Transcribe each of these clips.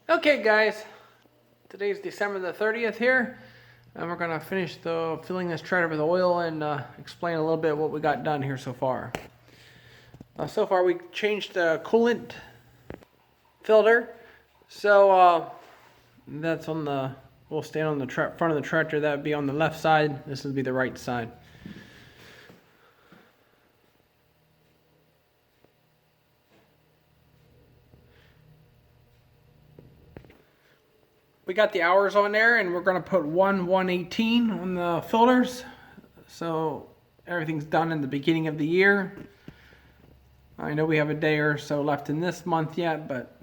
Okay guys, today's December the 30th here, and we're going to finish filling this trailer with oil and explain a little bit what we got done here so far. So far we changed the coolant filter, so that's on the, we'll stand on the front of the tractor. That would be on the left side, this would be the right side. We got the hours on there, and we're going to put 1/118 on the filters, so everything's done in the beginning of the year. I know we have a day or so left in this month yet, but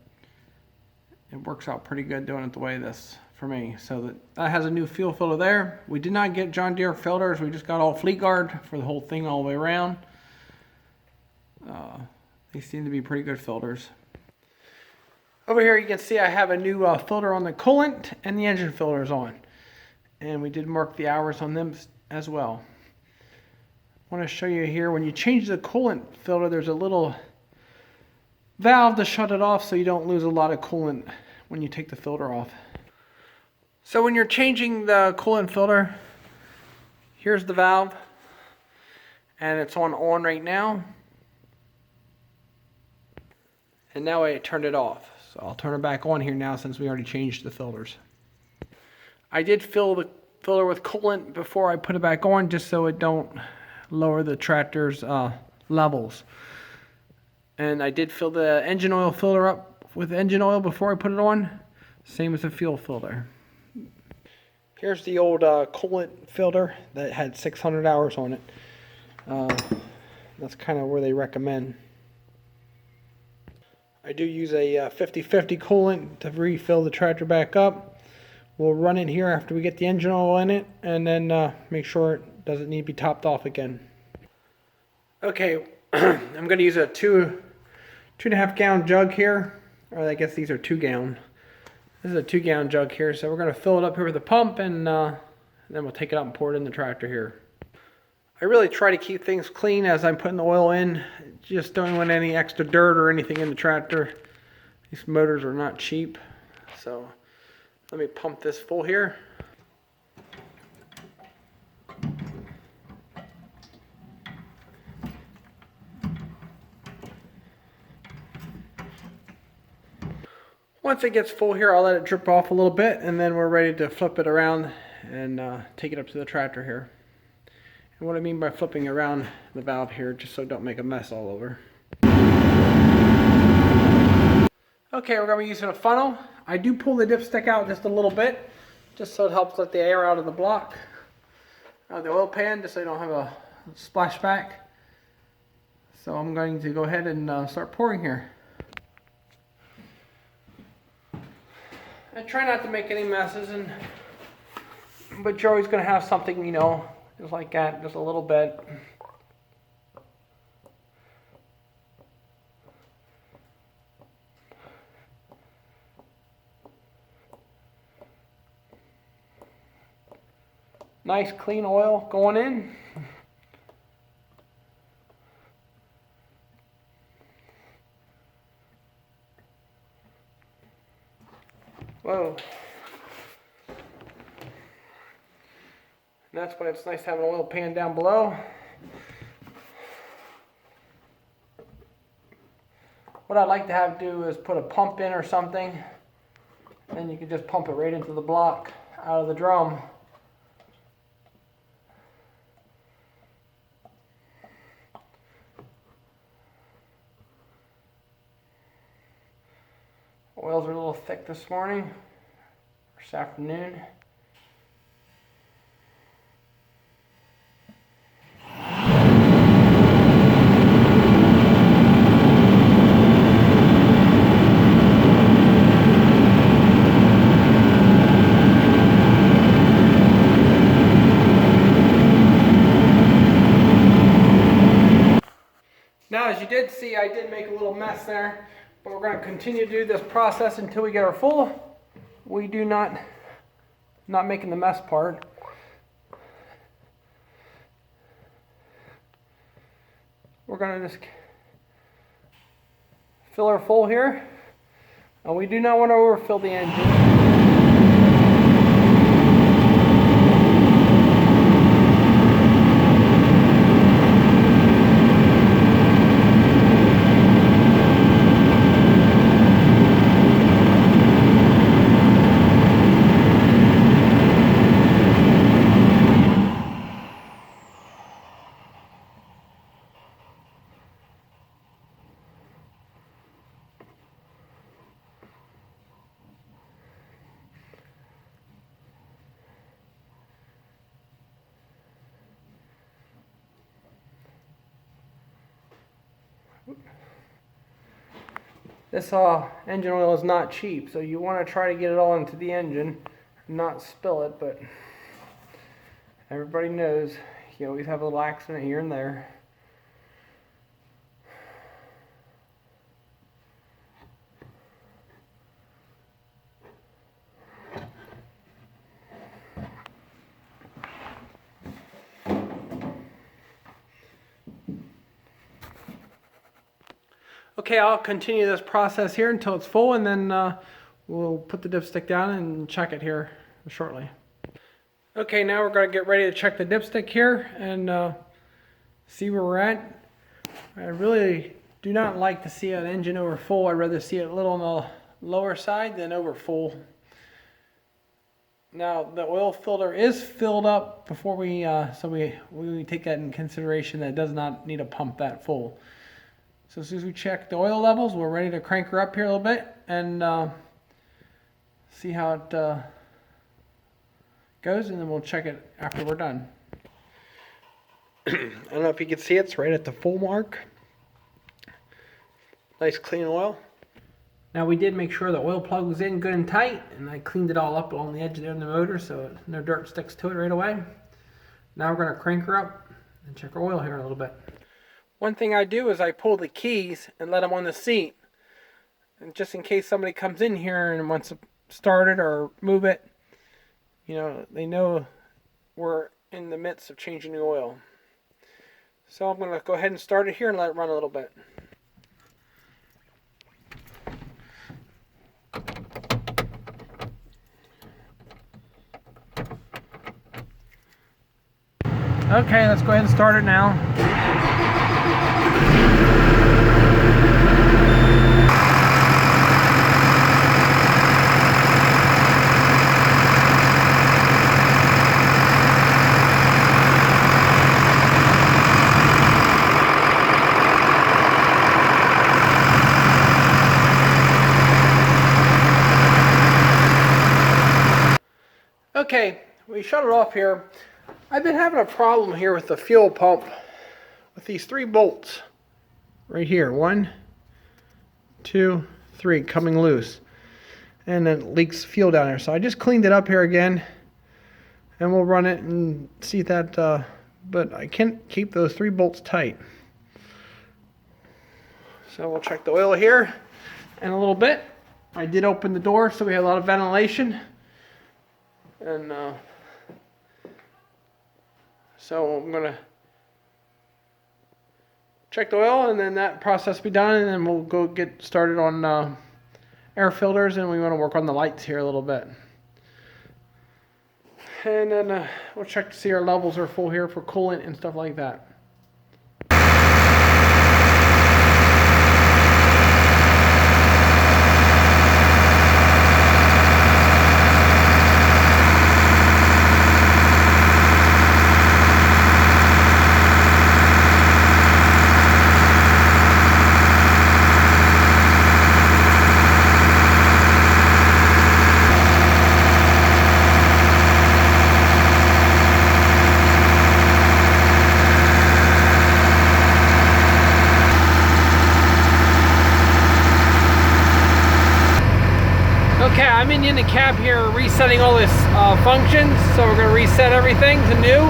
it works out pretty good doing it the way this for me. So that has a new fuel filter there. We did not get John Deere filters, we just got all Fleet Guard for the whole thing all the way around. They seem to be pretty good filters. Over here you can see I have a new filter on the coolant, and the engine filter is on. And we did mark the hours on them as well. I want to show you here, when you change the coolant filter, there's a little valve to shut it off so you don't lose a lot of coolant when you take the filter off. So when you're changing the coolant filter, here's the valve, and it's on right now. And now I turned it off. So I'll turn it back on here now since we already changed the filters. I did fill the filter with coolant before I put it back on, just so it don't lower the tractor's levels. And I did fill the engine oil filter up with engine oil before I put it on. Same as the fuel filter. Here's the old coolant filter that had 600 hours on it. That's kind of where they recommend. I do use a 50/50 coolant to refill the tractor back up. We'll run it here after we get the engine oil in it, and then make sure it doesn't need to be topped off again. Okay, I'm going to use a 2.5 gallon jug here, or I guess these are 2 gallon. This is a 2 gallon jug here, so we're going to fill it up here with a pump, and then we'll take it out and pour it in the tractor here. I really try to keep things clean as I'm putting the oil in. Just don't want any extra dirt or anything in the tractor. These motors are not cheap. So let me pump this full here. Once it gets full here, I'll let it drip off a little bit, and then we're ready to flip it around and take it up to the tractor here. And what I mean by flipping around the valve here, just so it don't make a mess all over. Okay, we're going to be using a funnel. I do pull the dipstick out just a little bit, just so it helps let the air out of the block, out of the oil pan, just so you don't have a splashback. So I'm going to go ahead and start pouring here. I try not to make any messes, but you're always going to have something, you know, just like that, just a little bit. Nice clean oil going in. Whoa. And that's when it's nice to have an oil pan down below. What I'd like to have do is put a pump in or something, and you can just pump it right into the block out of the drum. Oils are a little thick this morning, or this afternoon. Now, as you did see, I did make a little mess there, but we're going to continue to do this process until we get our full. We do not making the mess part. We're going to just fill her full here. And we do not want to overfill the engine. This engine oil is not cheap, so you want to try to get it all into the engine and not spill it, but everybody knows you always have a little accident here and there. Okay, I'll continue this process here until it's full, and then we'll put the dipstick down and check it here shortly. Okay, now we're going to get ready to check the dipstick here and see where we're at. I really do not like to see an engine over full. I'd rather see it a little on the lower side than over full. Now the oil filter is filled up before we take that in consideration that it does not need a pump that full. So as soon as we check the oil levels, we're ready to crank her up here a little bit and see how it goes, and then we'll check it after we're done. I don't know if you can see it's right at the full mark. Nice clean oil. Now we did make sure the oil plug was in good and tight, and I cleaned it all up along the edge there in the motor so no dirt sticks to it right away. Now we're going to crank her up and check our oil here a little bit. One thing I do is I pull the keys and let them on the seat. And just in case somebody comes in here and wants to start it or move it, you know, they know we're in the midst of changing the oil. So I'm going to go ahead and start it here and let it run a little bit. Okay, let's go ahead and start it now. Okay, we shut it off here. I've been having a problem here with the fuel pump with these 3 bolts right here. 1, 2, 3 coming loose. And it leaks fuel down there. So I just cleaned it up here again. And we'll run it and see that, but I can't keep those 3 bolts tight. So we'll check the oil here in a little bit. I did open the door so we have a lot of ventilation. And so I'm going to check the oil, and then that process will be done, and then we'll go get started on air filters, and we want to work on the lights here a little bit. And then we'll check to see our levels are full here for coolant and stuff like that. Okay, I'm in the cab here resetting all this functions, so we're going to reset everything to new.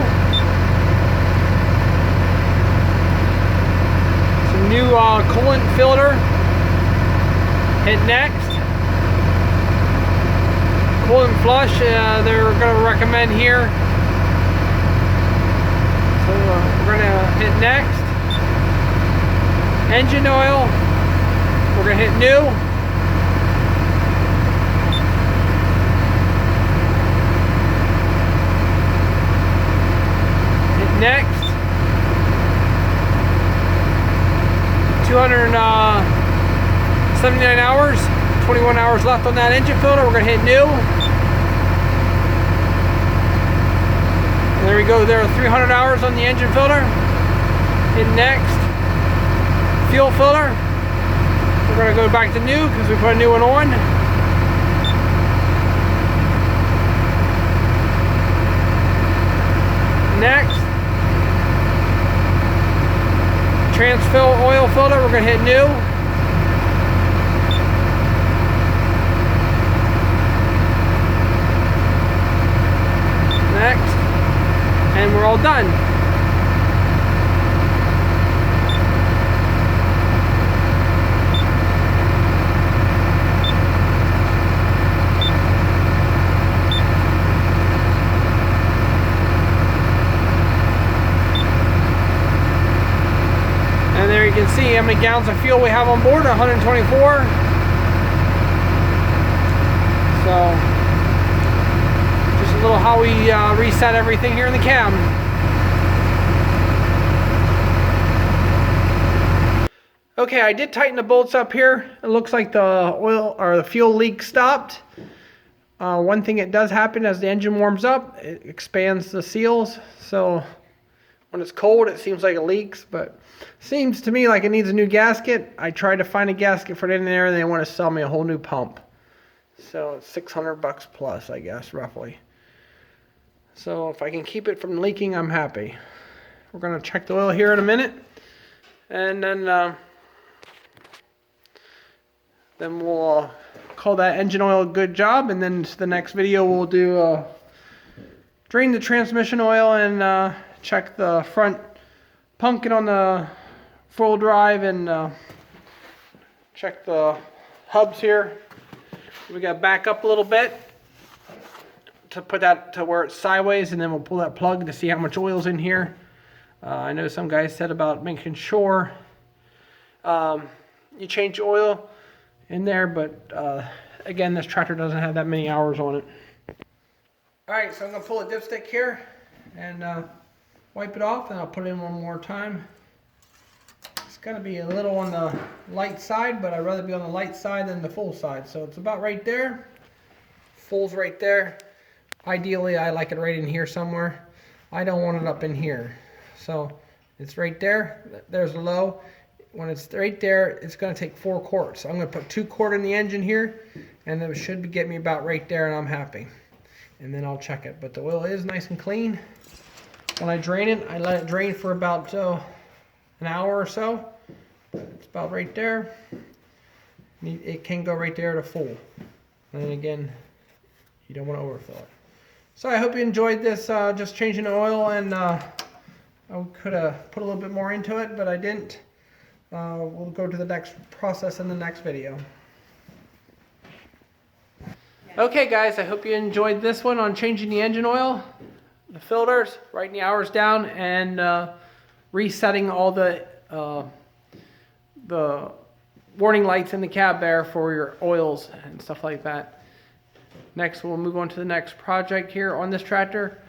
Some new coolant filter. Hit next. Coolant flush, they're going to recommend here. So we're going to hit next. Engine oil, we're going to hit new. 79 hours, 21 hours left on that engine filter. We're gonna hit new. And there we go, there are 300 hours on the engine filter. Hit next. Fuel filter. We're gonna go back to new because we put a new one on. Next. Transfill oil filter, we're gonna hit new. Next. And we're all done. And there you can see how many gallons of fuel we have on board, 124. So just a little how we reset everything here in the cab. Okay, I did tighten the bolts up here. It looks like the oil or the fuel leak stopped. One thing that does happen as the engine warms up, it expands the seals. So when it's cold, it seems like it leaks, but seems to me like it needs a new gasket. I tried to find a gasket for it in there, and they want to sell me a whole new pump. So it's $600 plus, I guess, roughly. So if I can keep it from leaking, I'm happy. We're going to check the oil here in a minute, and then we'll call that engine oil a good job. And then the next video we'll do drain the transmission oil and check the front pumpkin on the full drive, and check the hubs here. We got to back up a little bit to put that to where it's sideways, and then we'll pull that plug to see how much oil's in here. I know some guys said about making sure you change oil in there, but again, this tractor doesn't have that many hours on it. Alright, so I'm going to pull a dipstick here and wipe it off, and I'll put it in one more time. It's going to be a little on the light side, but I'd rather be on the light side than the full side. So it's about right there. Full's right there. Ideally, I like it right in here somewhere. I don't want it up in here. So it's right there. There's the low. When it's right there, it's going to take 4 quarts. So I'm going to put 2 quart in the engine here, and it should get me about right there, and I'm happy. And then I'll check it. But the oil is nice and clean. When I drain it, I let it drain for about an hour or so. It's about right there. It can go right there to full. And then again, you don't want to overfill it. So I hope you enjoyed this, just changing the oil, and I could have put a little bit more into it, but I didn't. We'll go to the next process in the next video. Okay guys, I hope you enjoyed this one on changing the engine oil, the filters, writing the hours down, and resetting all the warning lights in the cab there for your oils and stuff like that. Next, we'll move on to the next project here on this tractor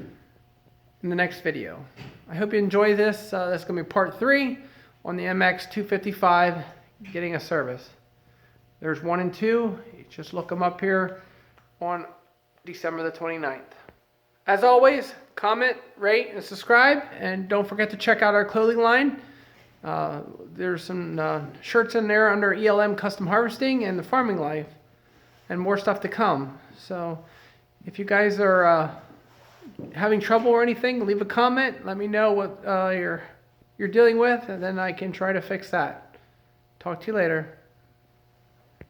in the next video. I hope you enjoy this. That's going to be part 3 on the MX255 getting a service. There's 1 and 2. You just look them up here on December the 29th. As always, comment, rate, and subscribe, and don't forget to check out our clothing line. There's some shirts in there under ELM Custom Harvesting and the Farming Life, and more stuff to come. So if you guys are having trouble or anything, leave a comment. Let me know what you're dealing with, and then I can try to fix that. Talk to you later.